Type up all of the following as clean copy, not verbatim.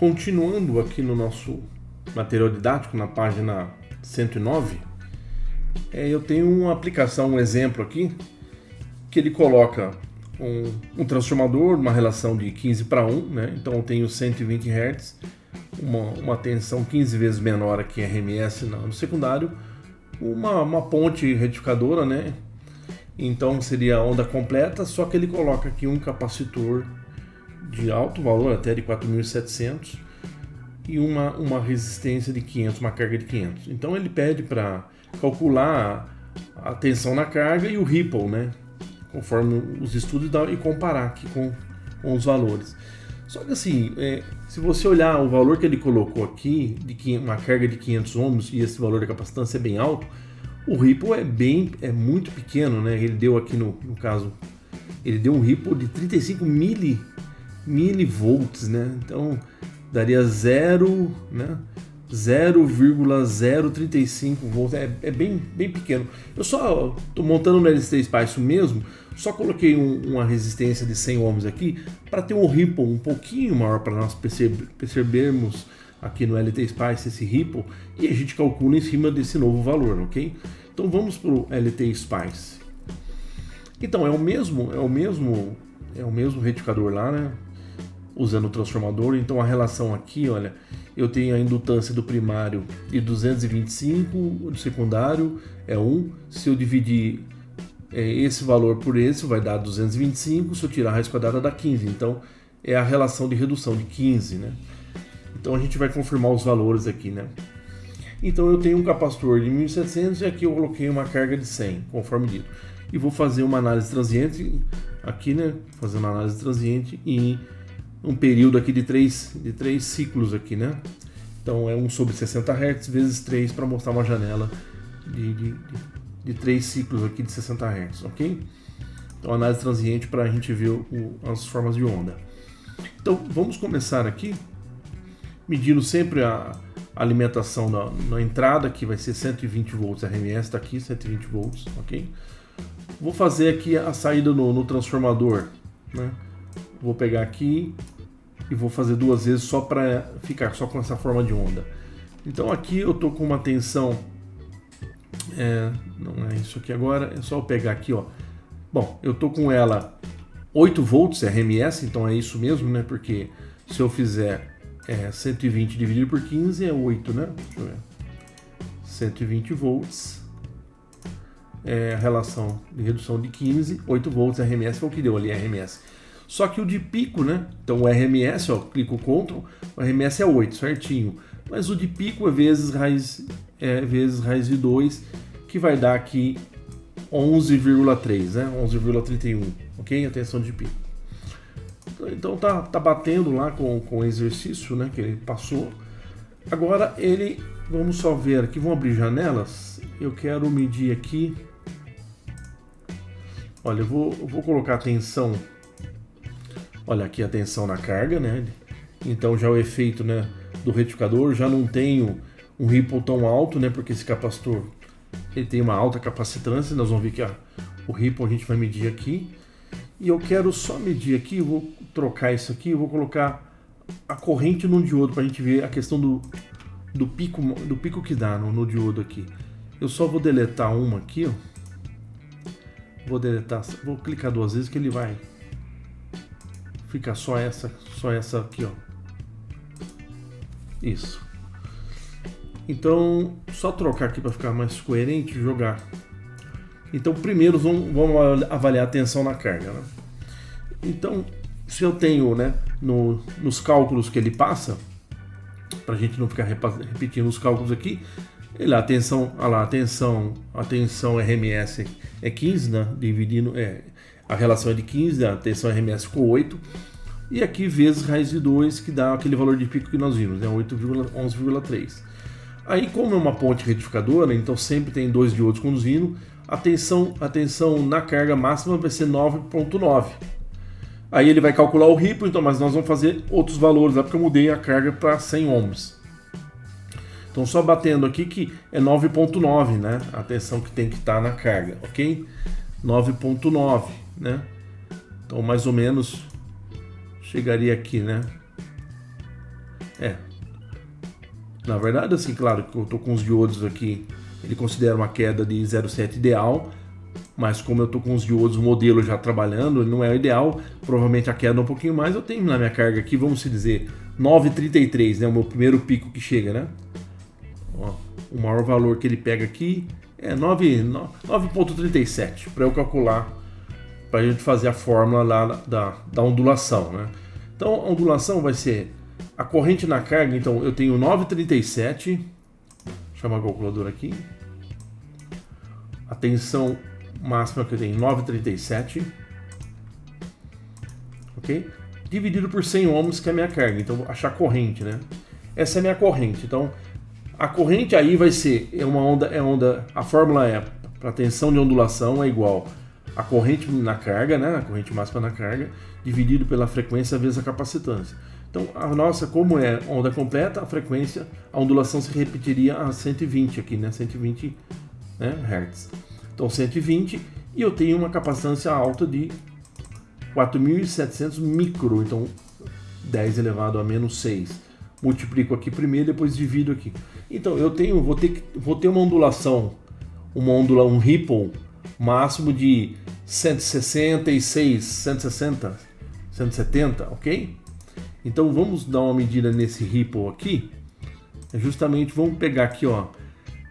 Continuando aqui no nosso material didático, na página 109, eu tenho uma aplicação, um exemplo aqui, que ele coloca um transformador, uma relação de 15:1, né? Então eu tenho 120 Hz, uma tensão 15 vezes menor aqui em RMS no secundário, uma ponte retificadora, né? Então seria a onda completa, só que ele coloca aqui um capacitor de alto valor, até de 4.700, e uma resistência de 500, uma carga de 500. Então ele pede para calcular a tensão na carga e o ripple, né? Conforme os estudos, e comparar aqui com os valores. Só que assim, se você olhar o valor que ele colocou aqui, de uma carga de 500 ohms, e esse valor da capacitância é bem alto, o ripple é muito pequeno, né? Ele deu aqui no caso, ele deu um ripple de 35 milivolts, né? Então daria 0,035 volts, é bem pequeno. Eu só estou montando no LT Spice mesmo, só coloquei uma resistência de 100 ohms aqui para ter um ripple um pouquinho maior para nós percebermos aqui no LT Spice esse ripple, e a gente calcula em cima desse novo valor, ok? Então vamos para o LT Spice. Então é o mesmo retificador lá, né? Usando o transformador. Então a relação aqui, olha, eu tenho a indutância do primário de 225, do secundário é 1. Se eu dividir esse valor por esse, vai dar 225. Se eu tirar a raiz quadrada, dá 15. Então é a relação de redução de 15, né? Então a gente vai confirmar os valores aqui, né? Então eu tenho um capacitor de 1.700 e aqui eu coloquei uma carga de 100, conforme dito. E vou fazer uma análise transiente aqui, né? Fazendo uma análise transiente em um período aqui de 3 ciclos aqui, né? Então é 1 sobre 60 Hz vezes 3 para mostrar uma janela de 3 ciclos aqui de 60 Hz, ok? Então análise transiente para a gente ver as formas de onda. Então vamos começar aqui medindo sempre a alimentação na entrada, que vai ser 120 volts, RMS está aqui, 120 volts, ok? Vou fazer aqui a saída no transformador, né? Vou pegar aqui e vou fazer 2 vezes só para ficar só com essa forma de onda. Então aqui eu estou com uma tensão, não é isso aqui agora, é só eu pegar aqui, ó. Bom, eu estou com ela 8 volts RMS, então é isso mesmo, né? Porque se eu fizer 120 dividido por 15 é 8, né? Deixa eu ver. 120 volts, a relação de redução de 15, 8 volts RMS foi o que deu ali, RMS. Só que o de pico, né? Então o RMS, ó, clico Ctrl, o RMS é 8, certinho. Mas o de pico é vezes raiz de 2, que vai dar aqui 11,3, né? 11,31, ok? A tensão de pico. Então tá batendo lá com o exercício, né, que ele passou. Agora vamos só ver aqui, vamos abrir janelas. Eu quero medir aqui. Olha, eu vou colocar a tensão. Olha aqui a tensão na carga, né? Então já o efeito, né, do retificador, já não tenho um ripple tão alto, né? Porque esse capacitor ele tem uma alta capacitância. Nós vamos ver que o ripple a gente vai medir aqui. E eu quero só medir aqui, eu vou trocar isso aqui, eu vou colocar a corrente no diodo para a gente ver a questão do pico que dá no diodo aqui. Eu só vou deletar uma aqui, ó. Vou clicar 2 vezes que ele vai ficar só essa aqui, ó. Isso. Então, só trocar aqui para ficar mais coerente, jogar. Então, primeiro vamos avaliar a tensão na carga, né? Então, se eu tenho, né, nos cálculos que ele passa, para a gente não ficar repetindo os cálculos aqui, a tensão RMS é 15, né? Dividindo, a relação é de 15, a tensão RMS ficou 8, e aqui vezes raiz de 2, que dá aquele valor de pico que nós vimos, né? 11,3. Aí, como é uma ponte retificadora, então sempre tem 2 diodos conduzindo, a tensão na carga máxima vai ser 9,9. Aí ele vai calcular o ripple, então, mas nós vamos fazer outros valores, porque eu mudei a carga para 100 ohms. Então só batendo aqui que é 9,9, né? A tensão que tem que estar na carga, ok? 9,9, né? Então mais ou menos chegaria aqui, né? É. Na verdade, assim, claro que eu tô com os diodos aqui, ele considera uma queda de 0,7 ideal, mas como eu tô com os diodos, o modelo já trabalhando, ele não é o ideal, provavelmente a queda é um pouquinho mais. Eu tenho na minha carga aqui, vamos dizer, 9,33, né, o meu primeiro pico que chega, né? Ó, o maior valor que ele pega aqui é 9,37, para eu calcular, para a gente fazer a fórmula lá da ondulação, né? Então a ondulação vai ser a corrente na carga, então eu tenho 9,37, chamar a calculadora aqui, a tensão máxima que eu tenho 9,37, ok? Dividido por 100 ohms, que é a minha carga, então vou achar a corrente, né? Essa é a minha corrente, então a corrente aí vai ser, a fórmula é, para tensão de ondulação é igual a corrente na carga, né? A corrente máxima na carga, dividido pela frequência vezes a capacitância. Então, a nossa, como é onda completa, a frequência, a ondulação se repetiria a 120 aqui, né? 120, né, Hz. Então, 120, e eu tenho uma capacitância alta de 4.700 micro, então 10 elevado a menos 6. Multiplico aqui primeiro, depois divido aqui. Então, vou ter uma ondulação, um ripple máximo de 166, 160, 170, ok? Então vamos dar uma medida nesse ripple aqui. Justamente vamos pegar aqui, ó.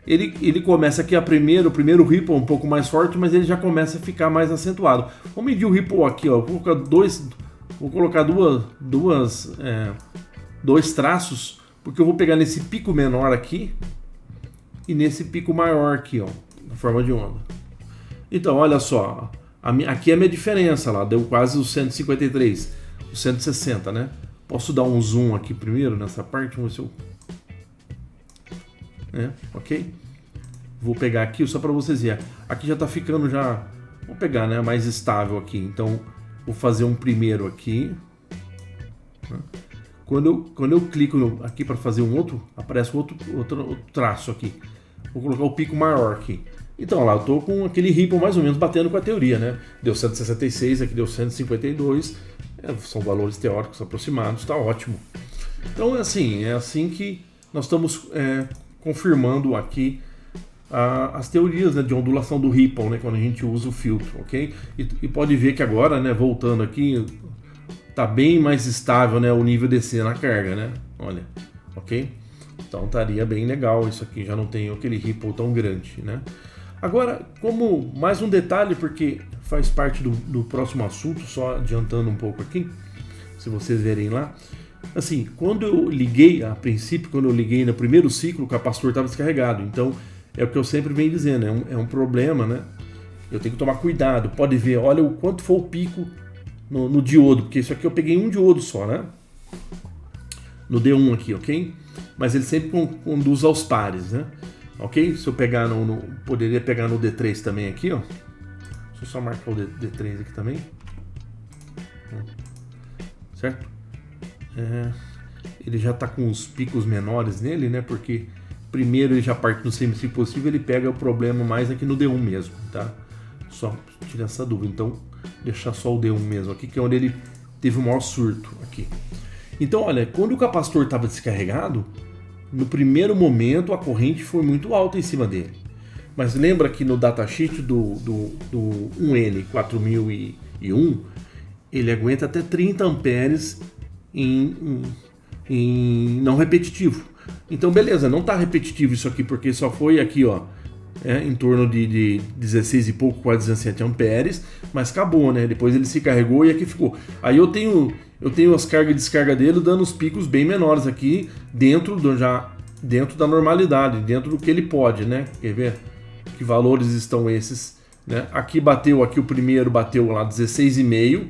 Ele começa aqui o primeiro ripple um pouco mais forte, mas ele já começa a ficar mais acentuado. Vamos medir o ripple aqui, ó. Vou colocar dois traços, porque eu vou pegar nesse pico menor aqui e nesse pico maior aqui, ó, na forma de onda. Então, olha só, aqui é a minha diferença lá, deu quase os 153, os 160, né? Posso dar um zoom aqui primeiro nessa parte, vamos ver se eu... ok? Vou pegar aqui só para vocês verem. Aqui já está ficando vou pegar, né, mais estável aqui. Então, vou fazer um primeiro aqui. Quando eu clico aqui para fazer um outro, aparece outro traço aqui. Vou colocar o pico maior aqui. Então, lá, eu estou com aquele ripple mais ou menos batendo com a teoria, né? Deu 166, aqui deu 152. São valores teóricos aproximados, está ótimo. Então, é assim que nós estamos confirmando aqui as teorias, né, de ondulação do ripple, né, quando a gente usa o filtro, ok? E pode ver que agora, né, voltando aqui, tá bem mais estável, né, o nível DC na carga, né? Olha, ok? Então estaria bem legal isso aqui, já não tem aquele ripple tão grande, né? Agora, como mais um detalhe, porque faz parte do próximo assunto, só adiantando um pouco aqui, se vocês verem lá, assim, quando eu liguei, a princípio, quando eu liguei no primeiro ciclo, o capacitor estava descarregado, então é o que eu sempre venho dizendo, é um problema, né? Eu tenho que tomar cuidado, pode ver, olha o quanto foi o pico no diodo, porque isso aqui eu peguei um diodo só, né? No D1 aqui, ok? Mas ele sempre conduz aos pares, né? Ok? Se eu pegar poderia pegar no D3 também aqui, ó. Deixa eu só marcar o D3 aqui também. Certo? Ele já está com os picos menores nele, né? Porque primeiro ele já parte no semiciclo positivo, ele pega o problema mais aqui no D1 mesmo, tá? Só tirar essa dúvida. Então, deixar só o D1 mesmo aqui, que é onde ele teve o maior surto aqui. Então, olha, quando o capacitor estava descarregado, no primeiro momento a corrente foi muito alta em cima dele. Mas lembra que no datasheet do 1N4001, ele aguenta até 30 amperes em não repetitivo. Então beleza, não está repetitivo isso aqui, porque só foi aqui, ó, em torno de 16 e pouco, quase 17 amperes, mas acabou, né? Depois ele se carregou e aqui ficou. Aí eu tenho as cargas e descarga dele dando os picos bem menores aqui, dentro da normalidade, dentro do que ele pode, né? Quer ver? Que valores estão esses, né? Aqui o primeiro bateu lá 16,5,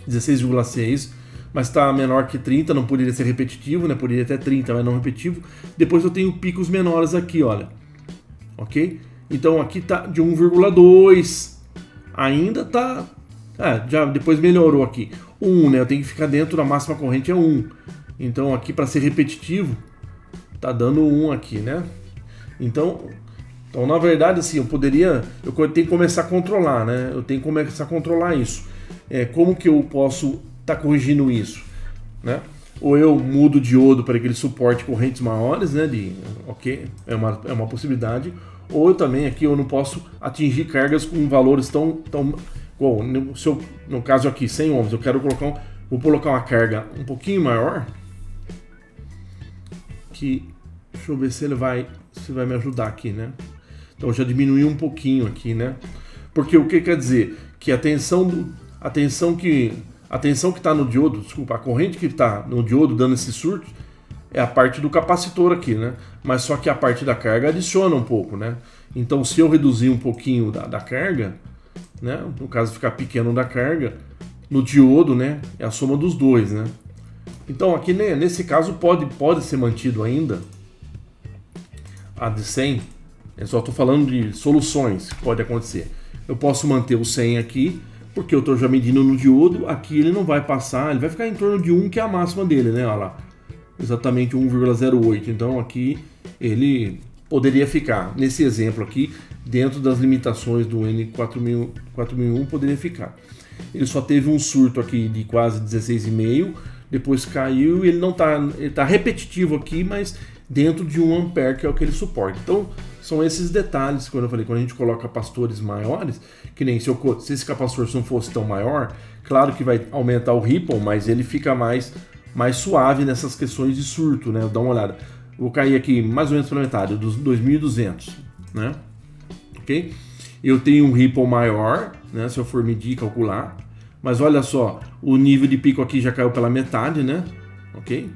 16,6, mas está menor que 30, não poderia ser repetitivo, né? Poderia até 30, mas não repetitivo. Depois eu tenho picos menores aqui, olha. Ok? Então aqui tá de 1,2, ainda tá... já depois melhorou aqui. 1, né? Eu tenho que ficar dentro da máxima corrente, é 1. Então aqui para ser repetitivo, tá dando 1 aqui, né? Então na verdade, assim, eu tenho que começar a controlar, né? Eu tenho que começar a controlar isso. Como que eu posso estar corrigindo isso, né? ou eu mudo o diodo para que ele suporte correntes maiores, né, ok, é uma possibilidade, ou eu também aqui eu não posso atingir cargas com valores tão bom, no caso aqui 100 ohms, eu quero vou colocar uma carga um pouquinho maior, que deixa eu ver se vai me ajudar aqui, né? Então eu já diminui um pouquinho aqui, né? Porque o que quer dizer? Que a tensão que está no diodo, desculpa, a corrente que está no diodo dando esse surto é a parte do capacitor aqui, né? Mas só que a parte da carga adiciona um pouco, né? Então se eu reduzir um pouquinho da carga, né? No caso ficar pequeno da carga, no diodo, né? É a soma dos dois, né? Então aqui, né, nesse caso pode ser mantido ainda a de 100. Eu só estou falando de soluções que pode acontecer. Eu posso manter o 100 aqui, porque eu estou já medindo no diodo, aqui ele não vai passar, ele vai ficar em torno de 1, que é a máxima dele, né? Olha lá, exatamente 1,08. Então aqui ele poderia ficar, nesse exemplo aqui, dentro das limitações do N4001, poderia ficar. Ele só teve um surto aqui de quase 16,5, depois caiu e ele tá repetitivo aqui, mas dentro de 1 ampere, que é o que ele suporta. Então, são esses detalhes, quando a gente coloca capacitores maiores, que nem se esse capacitor não fosse tão maior, claro que vai aumentar o ripple, mas ele fica mais suave nessas questões de surto, né? Dá uma olhada. Vou cair aqui mais ou menos pela metade, dos 2.200, né? Ok? Eu tenho um ripple maior, né? Se eu for medir e calcular, mas olha só, o nível de pico aqui já caiu pela metade, né? Ok?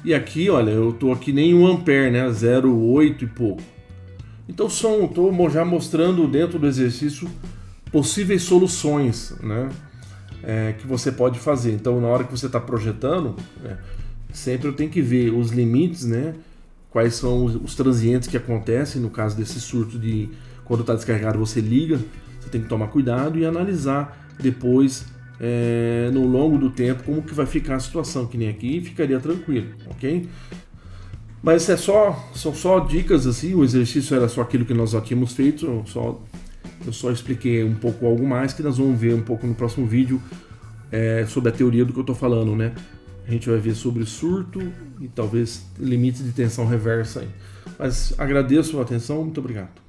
E aqui, olha, eu tô aqui nem 1 ampere, né? 0,8 e pouco. Então estou já mostrando dentro do exercício possíveis soluções, né? Que você pode fazer. Então, na hora que você está projetando, né, sempre eu tenho que ver os limites, né? Quais são os transientes que acontecem no caso desse surto de quando está descarregado você liga, você tem que tomar cuidado e analisar depois no longo do tempo como que vai ficar a situação, que nem aqui ficaria tranquilo, ok? Mas são só dicas assim, o exercício era só aquilo que nós já tínhamos feito, eu só expliquei um pouco algo mais que nós vamos ver um pouco no próximo vídeo sobre a teoria do que eu estou falando, né? A gente vai ver sobre surto e talvez limites de tensão reversa aí. Mas agradeço a atenção, muito obrigado.